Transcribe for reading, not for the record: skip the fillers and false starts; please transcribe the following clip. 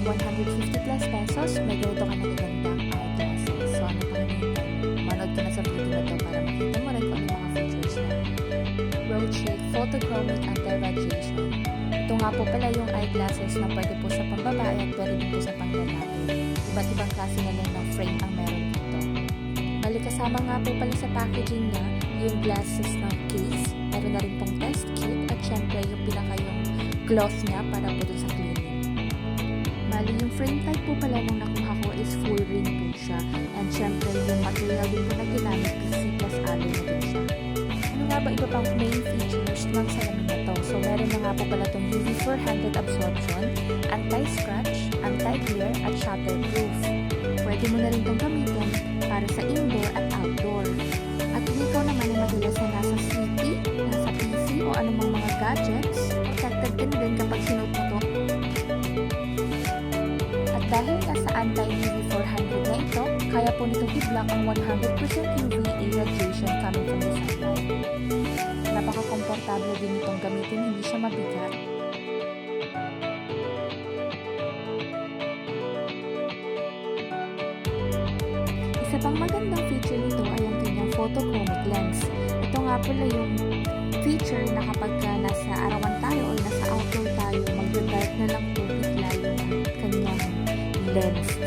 150 plus pesos, may ganito ka na gagandang eyeglasses. So ano pang hinihintay mo? Manood ka na sa video na to para makita mo rin kung ano mga features na. Rochic Photochromic Anti-Radiation. Ito nga po pala yung eyeglasses na pwede po sa pambabae at pwede din po sa panglalaki. Iba't ibang klase na lang ng frame ang meron dito. Bali kasama nga po pala sa packaging niya yung glasses na case. Meron na rin pong test kit at syempre yung pinaka yung cloth niya para po dun sa cleaning. Bali yung frame type po pala nung nakuha ko is full ring po siya. And syempre yung material din po na ginamit PC plus alloy na din siya. Ano nga ba iba pang main features ng salamin na to? So meron na nga po pala itong UV 400 absorption, anti-scratch, anti-glare at shatterproof. Pwede mo na rin itong gamitin para sa indoor at outdoor. At kung ikaw naman ay madalas na nasa city, nasa PC o anumang mga gadgets, protected ka na din kapag sinuot mo to. At dahil nga sa anti-UV 400 na ito, kaya po nitong i-block ang 100% UVA radiation coming from the sunlight. Napaka-komportable din itong gamitin, hindi siya mabigat. Isa pang magandang feature nito ay ang kanyang photochromic lens. Ito nga pala yung feature na kapag nasa arawan tayo o nasa outdoor tayo, mag-dark na lang po bigla yung kanyang lens.